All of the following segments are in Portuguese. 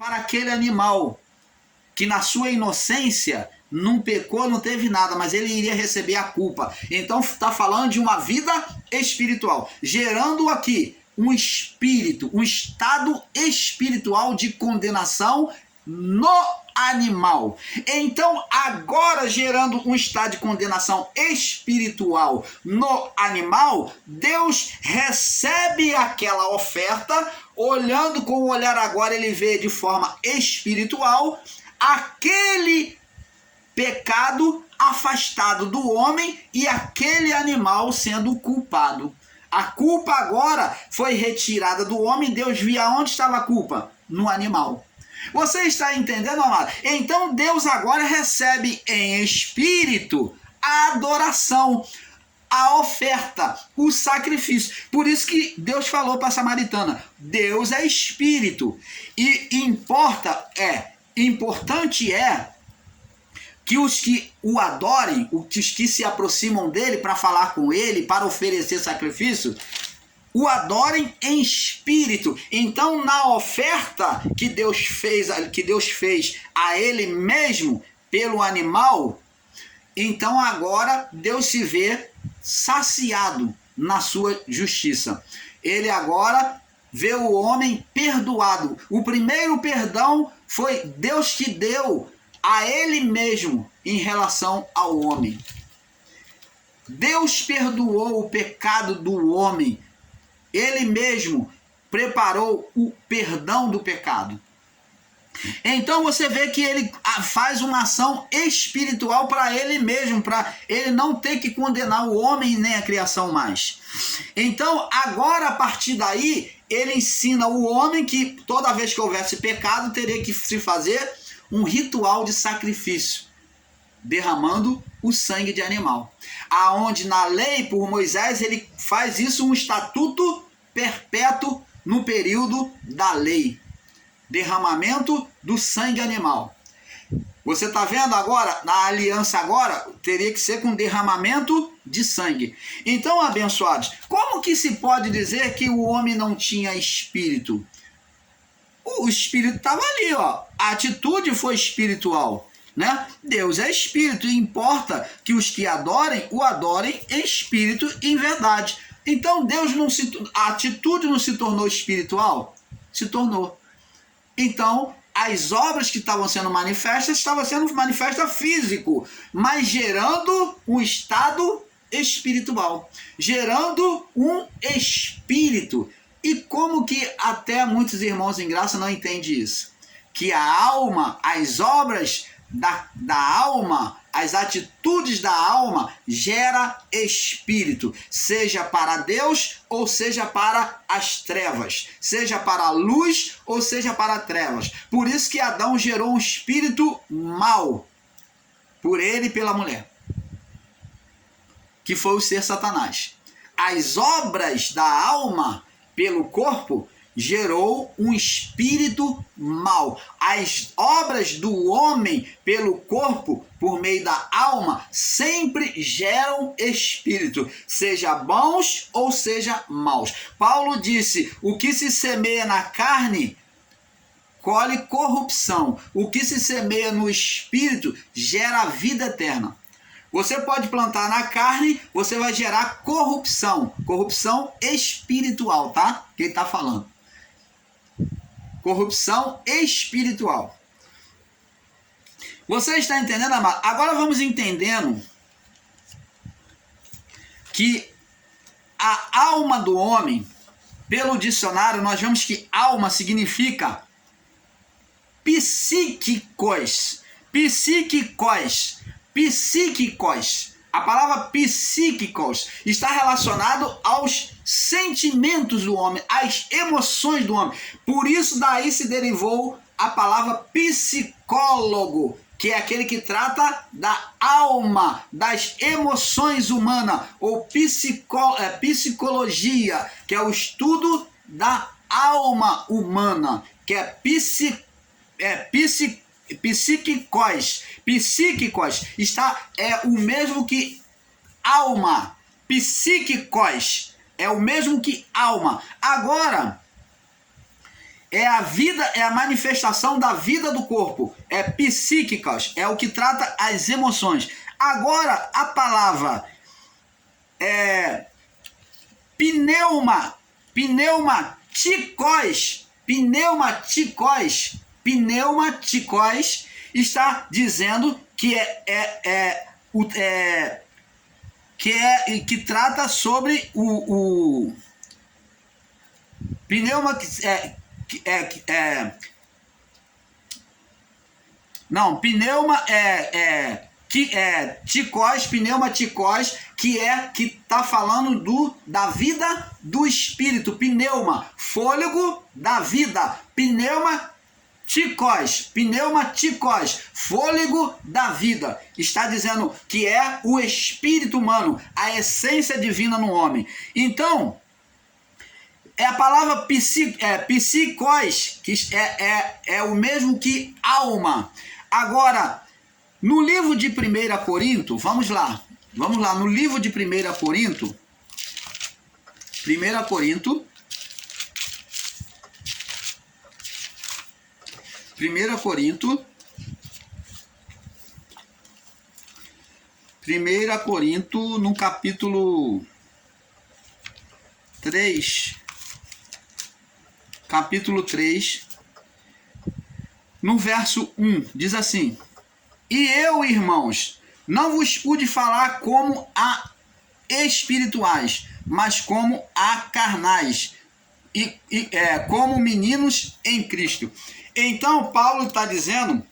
para aquele animal que na sua inocência não pecou, não teve nada, mas ele iria receber a culpa. Então está falando de uma vida espiritual, gerando aqui um espírito, um estado espiritual de condenação no animal. Então, agora gerando um estado de condenação espiritual no animal, Deus recebe aquela oferta, olhando com o olhar agora, ele vê de forma espiritual aquele pecado afastado do homem e aquele animal sendo culpado. A culpa agora foi retirada do homem. Deus via onde estava a culpa? No animal. Você está entendendo, amado? Então Deus agora recebe em espírito a adoração, a oferta, o sacrifício. Por isso que Deus falou para a samaritana: Deus é espírito. E importante é que os que o adorem, os que se aproximam dele para falar com ele, para oferecer sacrifício, o adorem em espírito. Então, na oferta que Deus fez a ele mesmo pelo animal, então agora Deus se vê saciado na sua justiça. Ele agora vê o homem perdoado. O primeiro perdão foi Deus que deu a ele mesmo em relação ao homem. Deus perdoou o pecado do homem. Ele mesmo preparou o perdão do pecado. Então você vê que ele faz uma ação espiritual para ele mesmo, para ele não ter que condenar o homem nem a criação mais. Então agora, a partir daí, ele ensina o homem que toda vez que houvesse pecado, teria que se fazer um ritual de sacrifício, derramando o sangue de animal. Aonde na lei, por Moisés, ele faz isso um estatuto perpétuo no período da lei. Derramamento do sangue animal. Você está vendo agora, na aliança agora, teria que ser com derramamento de sangue. Então, abençoados, como que se pode dizer que o homem não tinha espírito? O espírito estava ali, ó. A atitude foi espiritual, né? Deus é espírito e importa que os que adorem, o adorem em espírito e em verdade. Então Deus a atitude não se tornou espiritual? Se tornou. Então as obras que estavam sendo manifestas físico, mas gerando um estado espiritual, gerando um espírito. E como que até muitos irmãos em graça não entendem isso? Que a alma, as obras da alma, as atitudes da alma gera espírito, seja para Deus ou seja para as trevas, seja para a luz ou seja para trevas. Por isso que Adão gerou um espírito mau, por ele e pela mulher, que foi o ser Satanás. As obras da alma pelo corpo gerou um espírito mau. As obras do homem pelo corpo, por meio da alma, sempre geram espírito, seja bons ou seja maus. Paulo disse: o que se semeia na carne colhe corrupção, o que se semeia no espírito gera vida eterna. Você pode plantar na carne, você vai gerar corrupção espiritual, tá? Quem está falando? Corrupção espiritual. Você está entendendo, amado? Agora vamos entendendo que a alma do homem, pelo dicionário, nós vemos que alma significa psíquicos. A palavra psíquicos está relacionado aos sentimentos do homem, às emoções do homem. Por isso daí se derivou a palavra psicólogo, que é aquele que trata da alma, das emoções humanas, ou psicologia, que é o estudo da alma humana, que é psíquicos é o mesmo que alma. Psíquicos é o mesmo que alma. Agora, é a vida, é a manifestação da vida do corpo. É psíquicas, é o que trata as emoções. Agora, a palavra pneumatikos está dizendo que que trata sobre o pneuma não, pneumatikos, que está falando da vida do espírito. Pneuma, fôlego da vida. Pneumatikos, fôlego da vida. Está dizendo que é o espírito humano, a essência divina no homem. Então, é a palavra psíquos, que é o mesmo que alma. Agora, no livro de 1 Corinto, vamos lá, no livro de 1 Corinto, 1 Corinto, no capítulo 3, no verso 1, diz assim: e eu, irmãos, não vos pude falar como a espirituais, mas como a carnais, como meninos em Cristo. Então, Paulo está dizendo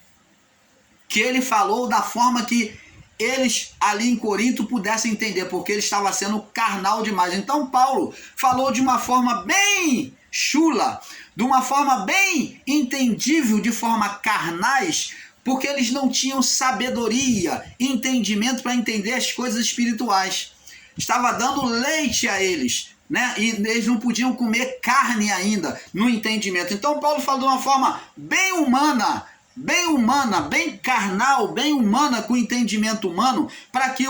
que ele falou da forma que eles ali em Corinto pudessem entender, porque ele estava sendo carnal demais. Então, Paulo falou de uma forma bem chula, de uma forma bem entendível, de forma carnais, porque eles não tinham sabedoria, entendimento para entender as coisas espirituais. Estava dando leite a eles, né? E eles não podiam comer carne ainda no entendimento. Então Paulo falou de uma forma bem humana, bem carnal, bem humana, com entendimento humano, para que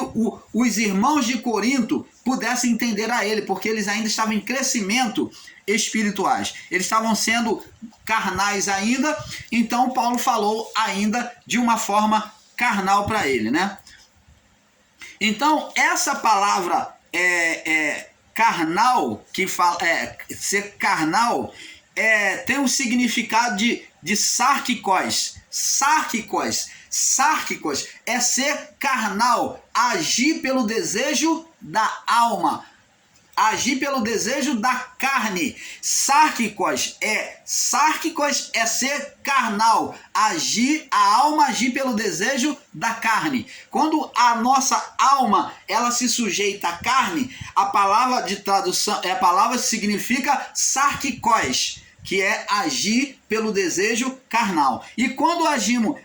os irmãos de Corinto pudessem entender a ele, porque eles ainda estavam em crescimento espirituais. Eles estavam sendo carnais ainda, então Paulo falou ainda de uma forma carnal para ele, né? Então, essa palavra carnal, que fala, ser carnal, tem um significado de sárquicos. Sárquicos é ser carnal, agir pelo desejo da alma, agir pelo desejo da carne. Sárquicos é ser carnal, a alma agir pelo desejo da carne. Quando a nossa alma ela se sujeita à carne, a palavra de tradução, a palavra significa sárquicos, que é agir pelo desejo carnal. E quando agimos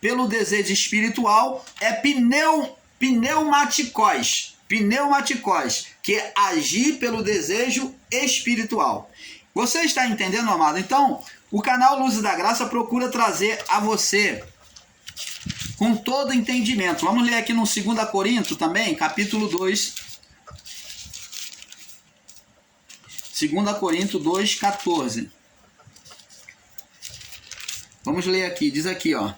pelo desejo espiritual, é pneumatikos, que é agir pelo desejo espiritual. Você está entendendo, amado? Então, o canal Luzes da Graça procura trazer a você com todo entendimento. Vamos ler aqui no 2 Coríntios também, capítulo 2. 2 Coríntios 2, 14. Vamos ler aqui, diz aqui, ó.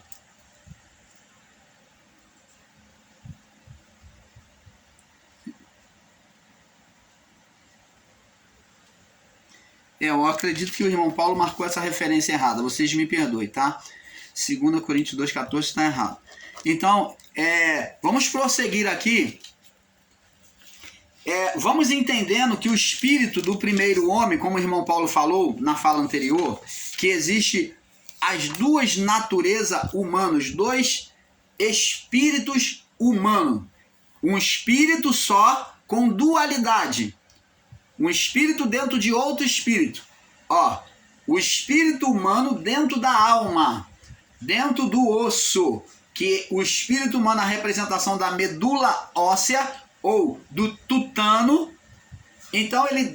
Eu acredito que o irmão Paulo marcou essa referência errada. Vocês me perdoem, tá? 2 Coríntios 2,14 está errado. Então, vamos prosseguir aqui. Vamos entendendo que o espírito do primeiro homem, como o irmão Paulo falou na fala anterior, que existe as duas naturezas humanas, dois espíritos humanos. Um espírito só com dualidade. Um espírito dentro de outro espírito. Ó, o espírito humano dentro da alma, dentro do osso, que o espírito humano é a representação da medula óssea ou do tutano. Então ele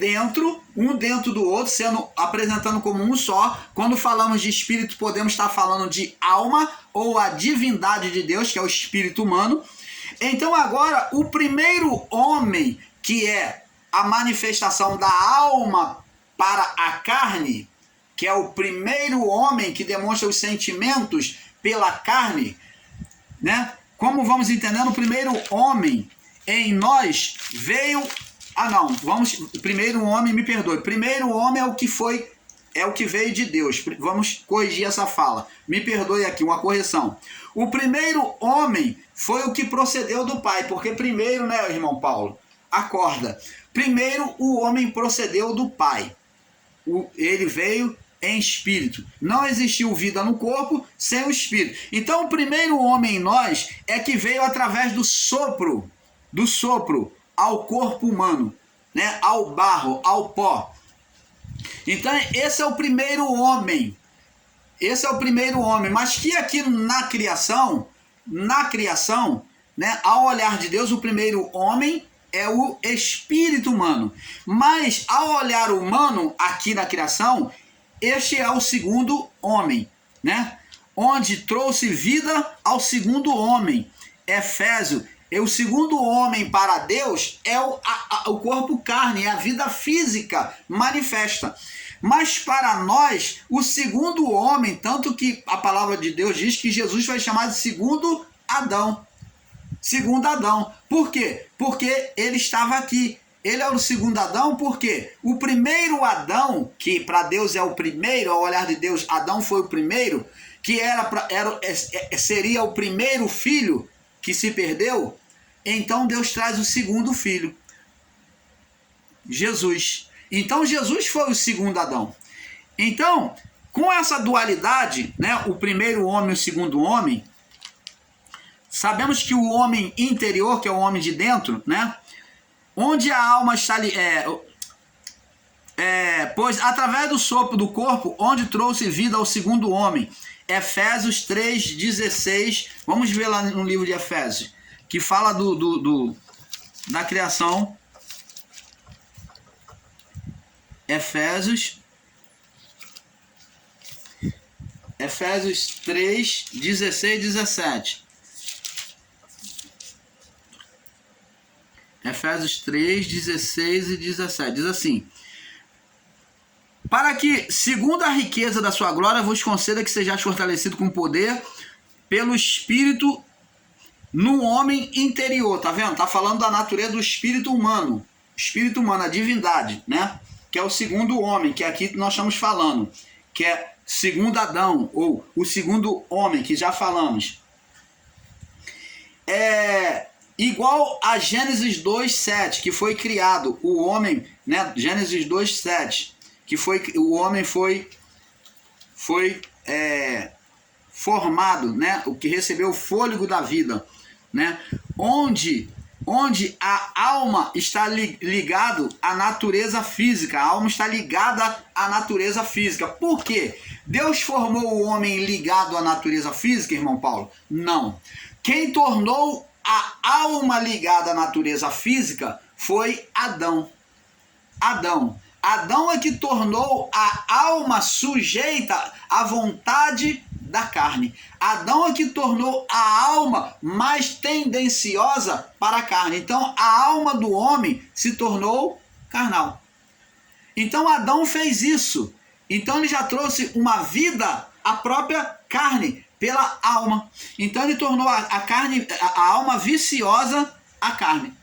um dentro do outro, apresentando como um só. Quando falamos de espírito, podemos estar falando de alma ou a divindade de Deus, que é o espírito humano. Então agora, o primeiro homem, que é a manifestação da alma para a carne, que é o primeiro homem que demonstra os sentimentos pela carne, né? Como vamos entendendo, o primeiro homem em nós veio... primeiro homem, me perdoe. Primeiro homem é o que veio de Deus. Vamos corrigir essa fala. Me perdoe aqui, uma correção. O primeiro homem foi o que procedeu do Pai, porque primeiro, né, irmão Paulo? Acorda. Primeiro o homem procedeu do Pai. Ele veio em espírito. Não existiu vida no corpo sem o espírito. Então o primeiro homem em nós é que veio através do sopro ao corpo humano, né? Ao barro, ao pó. Então esse é o primeiro homem. Esse é o primeiro homem, mas que aqui na criação, né, ao olhar de Deus, o primeiro homem é o espírito humano. Mas ao olhar humano aqui na criação, este é o segundo homem, né? Onde trouxe vida ao segundo homem. Efésio, o segundo homem para Deus é o corpo carne, é a vida física manifesta. Mas para nós, o segundo homem, tanto que a palavra de Deus diz que Jesus foi chamado de segundo Adão. Segundo Adão. Por quê? Porque ele estava aqui. Ele é o segundo Adão, porque o primeiro Adão, que para Deus é o primeiro, ao olhar de Deus, Adão foi o primeiro, que seria o primeiro filho que se perdeu, então Deus traz o segundo filho, Jesus. Então Jesus foi o segundo Adão. Então, com essa dualidade, né, o primeiro homem e o segundo homem, sabemos que o homem interior, que é o homem de dentro, né, onde a alma está pois através do sopro do corpo, onde trouxe vida ao segundo homem. Efésios 3:16. Vamos ver lá no livro de Efésios, que fala da criação. Efésios 3:16 e 17. Efésios 3:16 e 17. Diz assim: para que, segundo a riqueza da sua glória, vos conceda que sejais fortalecido com poder pelo Espírito no homem interior. Tá vendo? Tá falando da natureza do espírito humano. Espírito humano, a divindade, né? Que é o segundo homem, que aqui nós estamos falando. Que é segundo Adão, ou o segundo homem, que já falamos. Igual a Gênesis 2:7, que foi criado o homem, né? Gênesis 2:7, que o homem foi formado, né? O que recebeu o fôlego da vida, né? Onde a alma está ligado à natureza física, a alma está ligada à natureza física. Por quê? Deus formou o homem ligado à natureza física, irmão Paulo? Não. Quem tornou a alma ligada à natureza física foi Adão. Adão é que tornou a alma sujeita à vontade da carne. Adão é que tornou a alma mais tendenciosa para a carne. Então a alma do homem se tornou carnal. Então Adão fez isso. Então ele já trouxe uma vida à própria carne pela alma. Então ele tornou a carne, a alma viciosa à carne.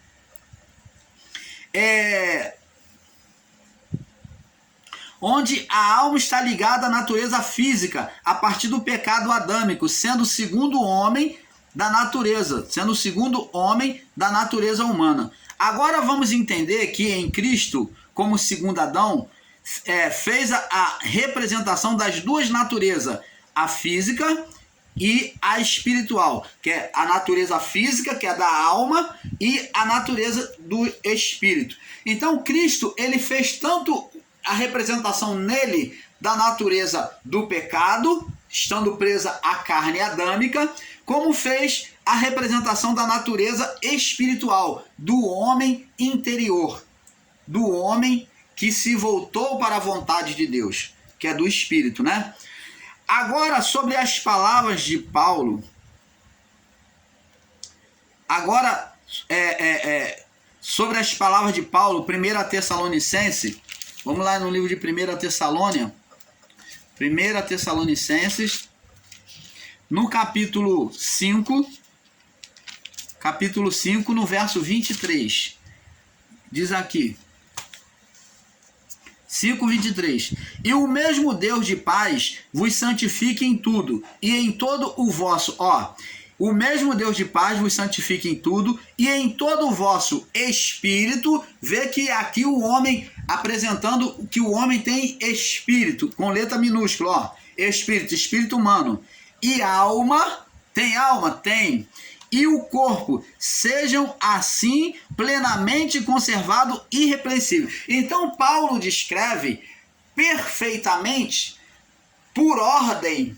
Onde a alma está ligada à natureza física a partir do pecado adâmico, sendo o segundo homem da natureza, humana. Agora vamos entender que em Cristo, como segundo Adão, fez a representação das duas naturezas, a física e a espiritual, que é a natureza física, que é da alma, e a natureza do espírito. Então Cristo, ele fez tanto a representação nele da natureza do pecado, estando presa à carne adâmica, como fez a representação da natureza espiritual, do homem interior, do homem que se voltou para a vontade de Deus, que é do Espírito, né? Agora, sobre as palavras de Paulo, sobre as palavras de Paulo, 1 Tessalonicense, vamos lá no livro de 1 Tessalônia, 1 Tessalonicenses, no capítulo 5, no verso 23. Diz aqui, 5:23. E o mesmo Deus de paz vos santifique em tudo, e em todo o vosso... O mesmo Deus de paz vos santifique em tudo, e em todo o vosso espírito. Vê que aqui o homem, apresentando que o homem tem espírito, com letra minúscula, espírito humano. E alma, tem alma? Tem. E o corpo, sejam assim plenamente conservados e irrepreensíveis. Então Paulo descreve perfeitamente, por ordem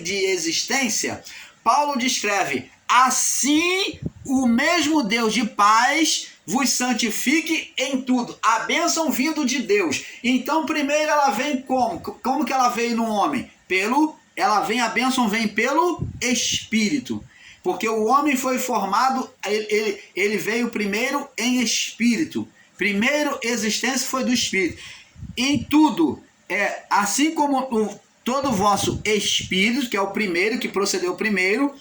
de existência, Paulo descreve: assim o mesmo Deus de paz vos santifique em tudo. A bênção vindo de Deus. Então primeiro ela vem como? Como que ela veio no homem? A bênção vem pelo Espírito. Porque o homem foi formado, ele veio primeiro em Espírito. Primeiro existência foi do Espírito. Em tudo, assim como todo o vosso espírito, que é o primeiro, que procedeu primeiro,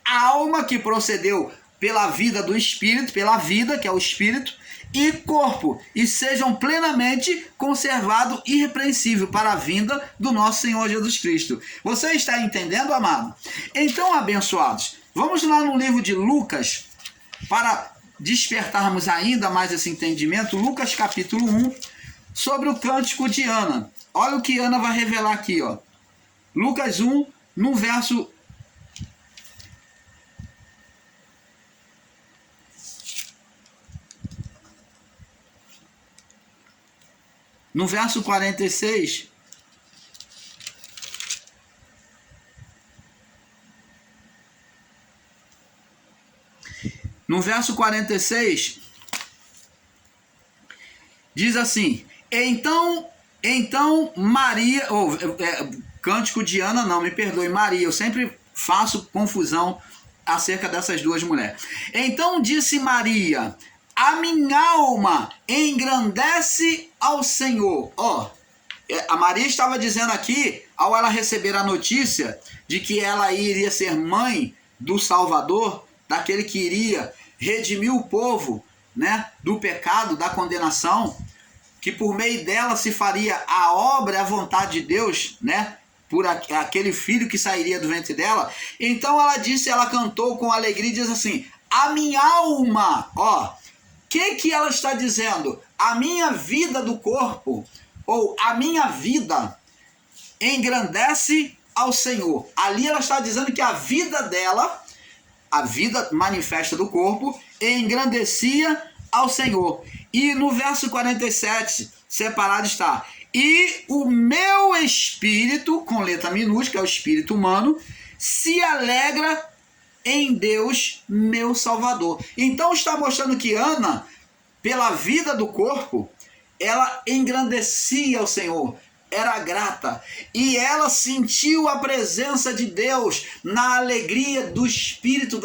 alma, que procedeu pela vida do Espírito, pela vida, que é o Espírito, e corpo, e sejam plenamente conservados e irrepreensíveis para a vinda do nosso Senhor Jesus Cristo. Você está entendendo, amado? Então, abençoados, vamos lá no livro de Lucas, para despertarmos ainda mais esse entendimento. Lucas capítulo 1, sobre o cântico de Ana. Olha o que Ana vai revelar aqui, ó. Lucas 1, no verso... No verso 46... No verso 46, diz assim: Então Maria... Cântico de Ana não, me perdoe, Maria. Eu sempre faço confusão acerca dessas duas mulheres. Então disse Maria: a minha alma engrandece ao Senhor. A Maria estava dizendo aqui, ao ela receber a notícia de que ela iria ser mãe do Salvador, daquele que iria redimir o povo, né, do pecado, da condenação, que por meio dela se faria a obra, a vontade de Deus, né, por aquele filho que sairia do ventre dela. Então ela cantou com alegria e diz assim: a minha alma, que ela está dizendo? A minha vida do corpo, ou a minha vida, engrandece ao Senhor. Ali ela está dizendo que a vida dela, a vida manifesta do corpo, engrandecia ao Senhor. E no verso 47, separado está: e o meu espírito, com letra minúscula, é o espírito humano, se alegra em Deus, meu Salvador. Então está mostrando que Ana, pela vida do corpo, ela engrandecia o Senhor, era grata, e ela sentiu a presença de Deus na alegria do Espírito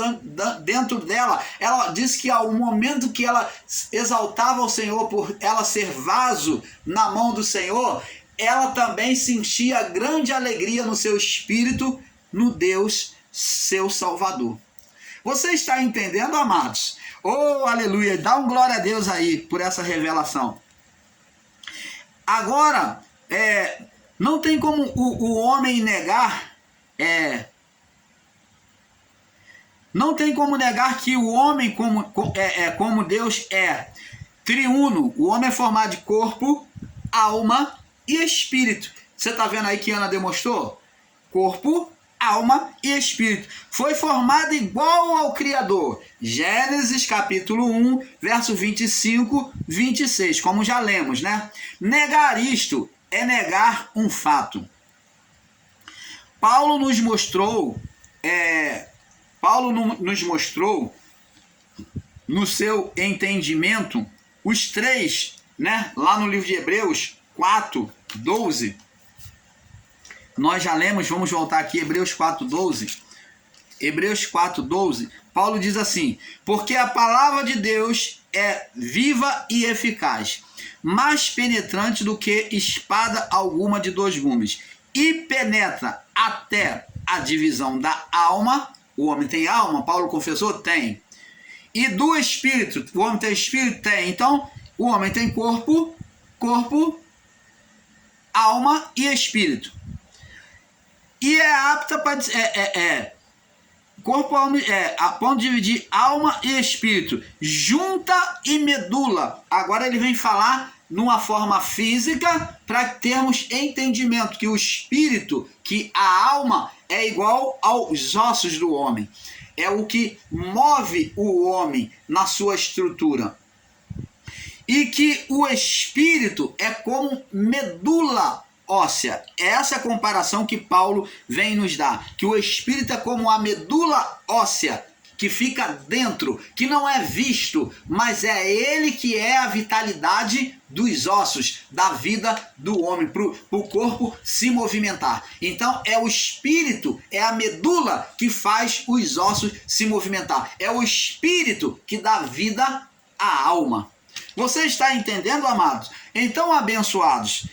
dentro dela. Ela disse que ao momento que ela exaltava o Senhor por ela ser vaso na mão do Senhor, ela também sentia grande alegria no seu espírito, no Deus, seu Salvador. Você está entendendo, amados? Oh, aleluia! Dá um glória a Deus aí por essa revelação. Agora, não tem como o homem negar, não tem como negar que o homem, como Deus é triuno. O homem é formado de corpo, alma e espírito. Você está vendo aí que Ana demonstrou? Corpo, alma e espírito. Foi formado igual ao Criador. Gênesis capítulo 1, verso 25, 26, como já lemos, né? Negar isto é negar um fato. Paulo nos mostrou no seu entendimento os três, né? Lá no livro de Hebreus 4, 12. Nós já lemos, vamos voltar aqui, Hebreus 4:12. Hebreus 4:12, Paulo diz assim: porque a palavra de Deus é viva e eficaz, mais penetrante do que espada alguma de dois gumes, e penetra até a divisão da alma. O homem tem alma, Paulo confessou? Tem. E do espírito, o homem tem espírito? Tem. Então, o homem tem corpo, alma e espírito. E é apta para corpo, alma, a ponto de dividir alma e espírito, junta e medula. Agora ele vem falar numa forma física para termos entendimento que o espírito, que a alma é igual aos ossos do homem. É o que move o homem na sua estrutura. E que o espírito é como medula óssea. Essa é a comparação que Paulo vem nos dar. Que o espírito é como a medula óssea, que fica dentro, que não é visto, mas é ele que é a vitalidade dos ossos, da vida do homem, para o corpo se movimentar. Então é o espírito, é a medula que faz os ossos se movimentar. É o espírito que dá vida à alma. Você está entendendo, amados? Então, abençoados,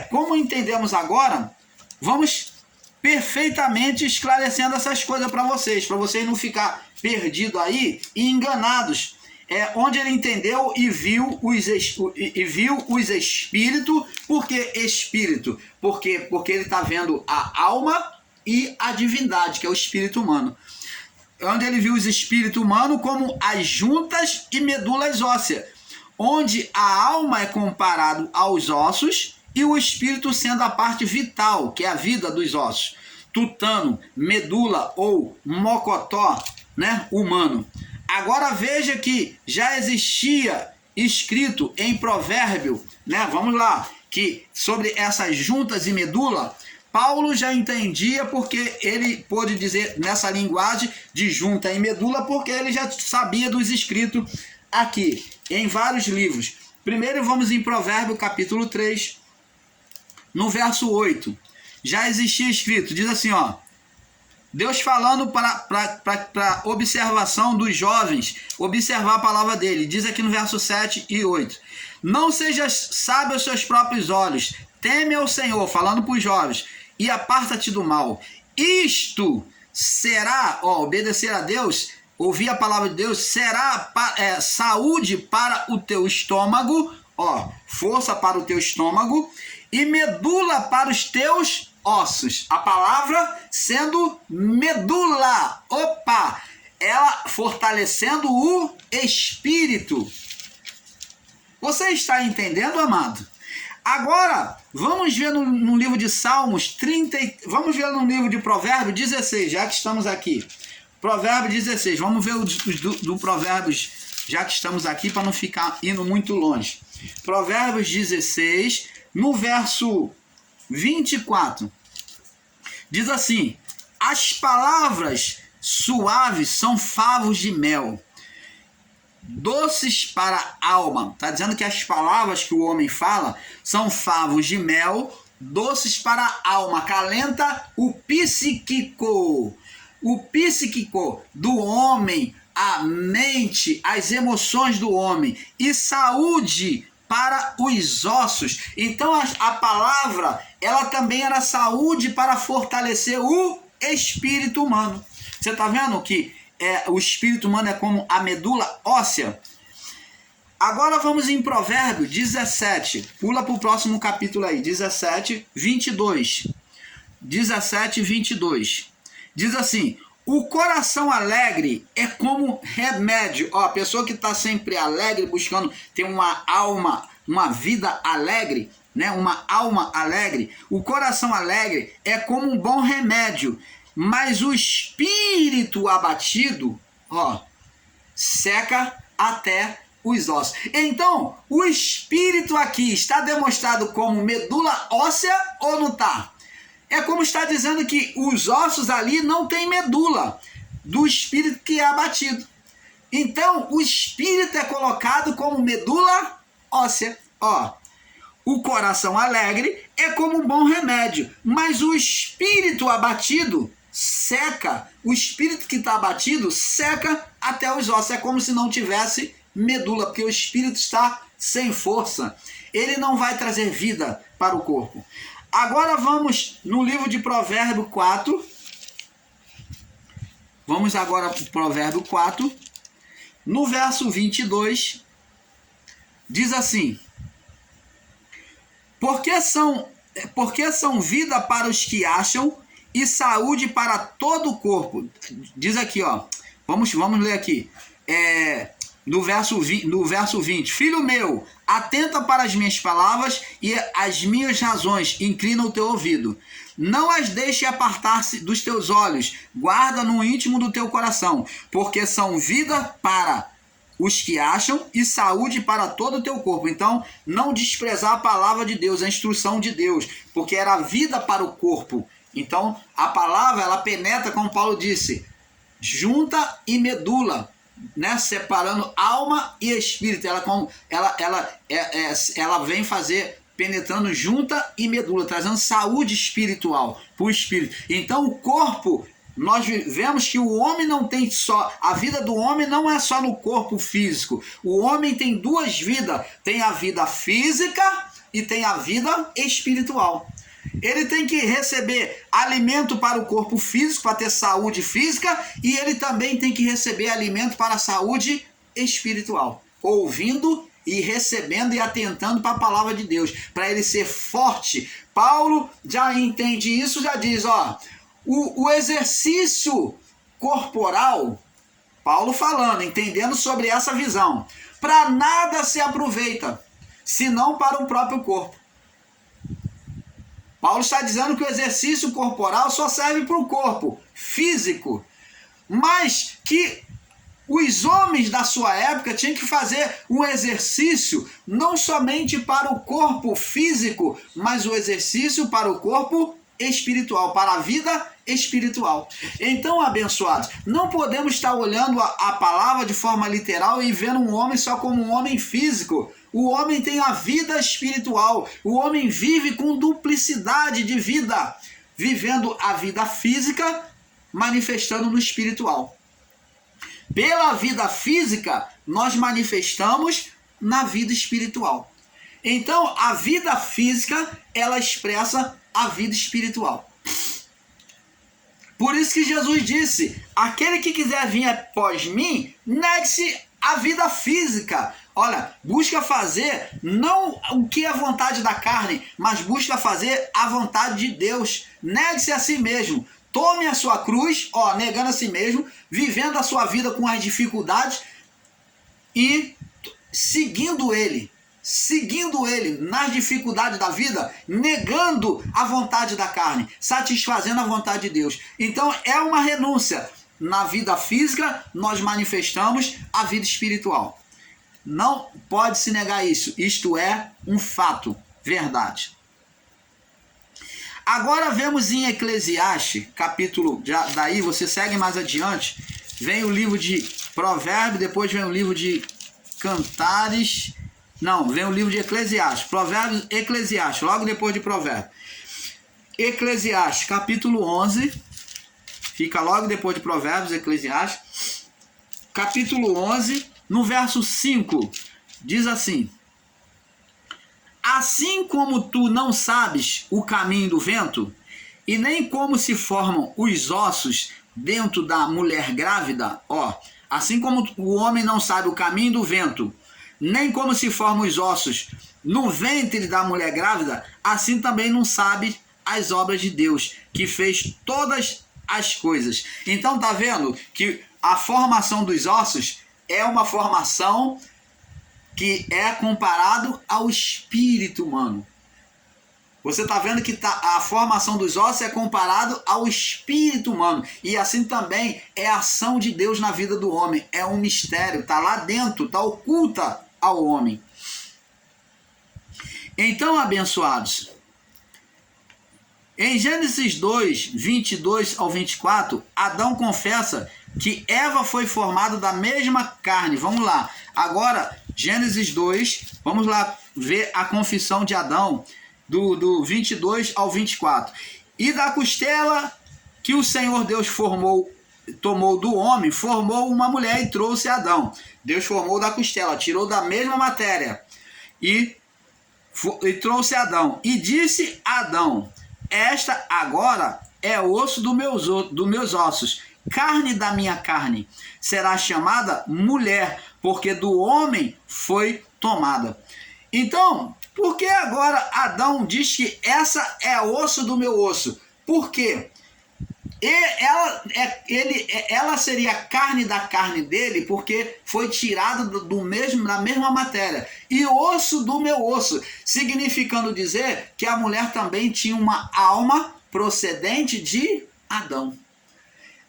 como entendemos agora, vamos perfeitamente esclarecendo essas coisas para vocês não ficar perdidos aí e enganados. Onde ele entendeu e viu os espíritos. Por que espírito? Porque ele está vendo a alma e a divindade, que é o espírito humano. Onde ele viu os espíritos humanos como as juntas e medulas ósseas, onde a alma é comparado aos ossos e o espírito sendo a parte vital, que é a vida dos ossos. Tutano, medula ou mocotó, né, humano. Agora veja que já existia escrito em provérbio, né, vamos lá, que sobre essas juntas e medula, Paulo já entendia, porque ele pôde dizer nessa linguagem de junta e medula, porque ele já sabia dos escritos aqui, em vários livros. Primeiro vamos em Provérbio capítulo 3, no verso 8. Já existia escrito, diz assim, ó, Deus falando para observação dos jovens, observar a palavra dele, diz aqui no verso 7 e 8. Não sejas sábio aos seus próprios olhos, teme ao Senhor, falando para os jovens, e aparta-te do mal. Isto será, obedecer a Deus, ouvir a palavra de Deus, será saúde para o teu estômago, força para o teu estômago, e medula para os teus ossos. A palavra sendo medula. Ela fortalecendo o espírito. Você está entendendo, amado? Agora, vamos ver no livro de Salmos 30, vamos ver no livro de Provérbios 16, já que estamos aqui. Provérbios 16, vamos ver do Provérbios, já que estamos aqui, para não ficar indo muito longe. Provérbios 16, no verso 24, diz assim: as palavras suaves são favos de mel, doces para a alma. Está dizendo que as palavras que o homem fala são favos de mel, doces para a alma, acalenta o psíquico. O psíquico do homem, a mente, as emoções do homem, e saúde para os ossos. Então a palavra, ela também era saúde para fortalecer o espírito humano. Você está vendo que o espírito humano é como a medula óssea? Agora vamos em Provérbio 17. Pula para o próximo capítulo aí. 17, 22. 17, 22. Diz assim: o coração alegre é como remédio. A pessoa que está sempre alegre, buscando ter uma alma, uma vida alegre, né? Uma alma alegre. O coração alegre é como um bom remédio, mas o espírito abatido, seca até os ossos. Então, o espírito aqui está demonstrado como medula óssea ou não está? É como está dizendo que os ossos ali não tem medula do espírito que é abatido. Então, o espírito é colocado como medula óssea. O coração alegre é como um bom remédio, mas o espírito abatido seca. O espírito que está abatido seca até os ossos. É como se não tivesse medula, porque o espírito está sem força. Ele não vai trazer vida para o corpo. Agora vamos no livro de Provérbio 4. Vamos agora para o Provérbio 4. No verso 22, diz assim: Porque são vida para os que acham e saúde para todo o corpo. Diz aqui, ó. Vamos ler aqui. No verso 20. Filho meu, atenta para as minhas palavras e as minhas razões, inclina o teu ouvido. Não as deixe apartar-se dos teus olhos, guarda no íntimo do teu coração, porque são vida para os que acham e saúde para todo o teu corpo. Então, não desprezar a palavra de Deus, a instrução de Deus, porque era vida para o corpo. Então, a palavra, ela penetra, como Paulo disse, junta e medula, né? Separando alma e espírito. Ela vem fazer, penetrando junta e medula, trazendo saúde espiritual para o espírito. Então, o corpo, nós vemos que o homem não tem só, a vida do homem não é só no corpo físico. O homem tem duas vidas, tem a vida física e tem a vida espiritual. Ele tem que receber alimento para o corpo físico, para ter saúde física, e ele também tem que receber alimento para a saúde espiritual, ouvindo e recebendo e atentando para a palavra de Deus, para ele ser forte. Paulo já entende isso, já diz, ó, o exercício corporal, Paulo falando, entendendo sobre essa visão, para nada se aproveita, senão para o próprio corpo. Paulo está dizendo que o exercício corporal só serve para o corpo físico, mas que os homens da sua época tinham que fazer um exercício não somente para o corpo físico, mas o exercício para o corpo espiritual, para a vida espiritual. Então, abençoados, não podemos estar olhando a palavra de forma literal e vendo um homem só como um homem físico. O homem tem a vida espiritual. O homem vive com duplicidade de vida, vivendo a vida física, manifestando no espiritual. Pela vida física, nós manifestamos na vida espiritual. Então, a vida física, ela expressa a vida espiritual. Por isso que Jesus disse, aquele que quiser vir após mim, negue-se a vida física. Olha, busca fazer não o que é a vontade da carne, mas busca fazer a vontade de Deus. Negue-se a si mesmo. Tome a sua cruz, negando a si mesmo, vivendo a sua vida com as dificuldades e seguindo ele nas dificuldades da vida, negando a vontade da carne, satisfazendo a vontade de Deus. Então é uma renúncia. Na vida física, nós manifestamos a vida espiritual. Não pode se negar isso. Isto é um fato, verdade. Agora vemos em Eclesiastes, capítulo, daí você segue mais adiante, vem o livro de Provérbios, depois vem o livro de Cantares, vem o livro de Eclesiastes, Provérbios, Eclesiastes, logo depois de Provérbios. Eclesiastes, capítulo 11, fica logo depois de Provérbios, Eclesiastes, capítulo 11, no verso 5, diz assim: Assim como tu não sabes o caminho do vento, e nem como se formam os ossos dentro da mulher grávida, assim como o homem não sabe o caminho do vento, nem como se formam os ossos no ventre da mulher grávida, assim também não sabe as obras de Deus, que fez todas as coisas. Então tá vendo que a formação dos ossos é uma formação que é comparado ao espírito humano. Você está vendo que a formação dos ossos é comparado ao espírito humano. E assim também é a ação de Deus na vida do homem. É um mistério, está lá dentro, está oculta ao homem. Então, abençoados, em Gênesis 2, 22 ao 24, Adão confessa que Eva foi formada da mesma carne. Vamos lá. Agora, Gênesis 2, vamos lá ver a confissão de Adão, do 22 ao 24. E da costela que o Senhor Deus tomou do homem, formou uma mulher e trouxe Adão. Deus formou da costela, tirou da mesma matéria e e trouxe Adão. E disse Adão: esta agora é osso dos meus ossos, carne da minha carne. Será chamada mulher, porque do homem foi tomada. Então, por que agora Adão diz que essa é osso do meu osso? Por quê? Ela seria carne da carne dele, porque foi tirada da mesma matéria. E osso do meu osso, significando dizer que a mulher também tinha uma alma procedente de Adão.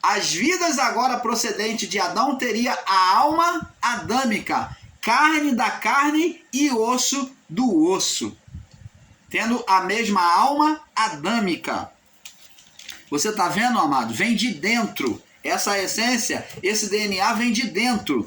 As vidas agora procedentes de Adão teria a alma adâmica, carne da carne e osso do osso, tendo a mesma alma adâmica. Você está vendo, amado? Vem de dentro. Essa essência, esse DNA vem de dentro.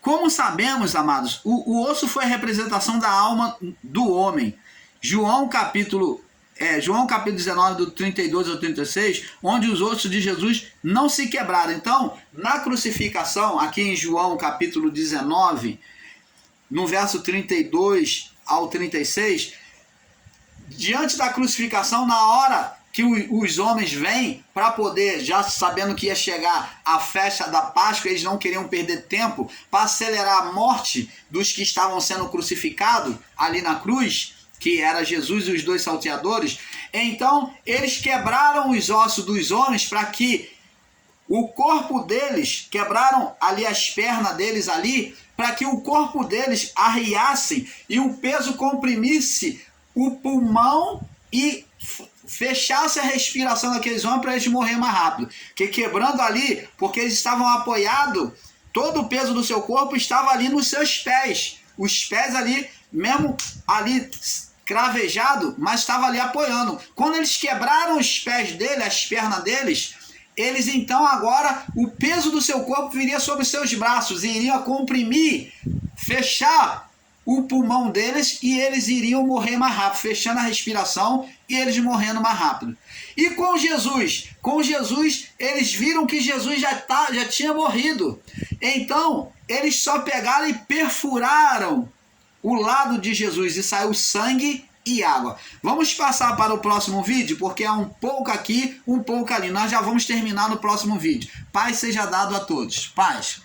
Como sabemos, amados, o osso foi a representação da alma do homem. João capítulo 19, do 32 ao 36, onde os ossos de Jesus não se quebraram. Então, na crucificação, aqui em João capítulo 19, no verso 32 ao 36, diante da crucificação, na hora que os homens vêm para poder, já sabendo que ia chegar a festa da Páscoa, eles não queriam perder tempo para acelerar a morte dos que estavam sendo crucificados ali na cruz, que era Jesus e os dois salteadores. Então eles quebraram os ossos dos homens para que o corpo deles, quebraram ali as pernas deles ali, para que o corpo deles arriasse e o peso comprimisse o pulmão e fechasse a respiração daqueles homens para eles morrerem mais rápido. Porque quebrando ali, porque eles estavam apoiados, todo o peso do seu corpo estava ali nos seus pés. Os pés ali, mesmo ali cravejado, mas estava ali apoiando. Quando eles quebraram os pés dele, as pernas deles, eles então agora, o peso do seu corpo viria sobre os seus braços e iria comprimir, fechar o pulmão deles e eles iriam morrer mais rápido, fechando a respiração e eles morrendo mais rápido. E com Jesus eles viram que Jesus já tinha morrido. Então eles só pegaram e perfuraram o lado de Jesus e saiu sangue e água. Vamos passar para o próximo vídeo, porque é um pouco aqui, um pouco ali. Nós já vamos terminar no próximo vídeo. Paz seja dado a todos. Paz.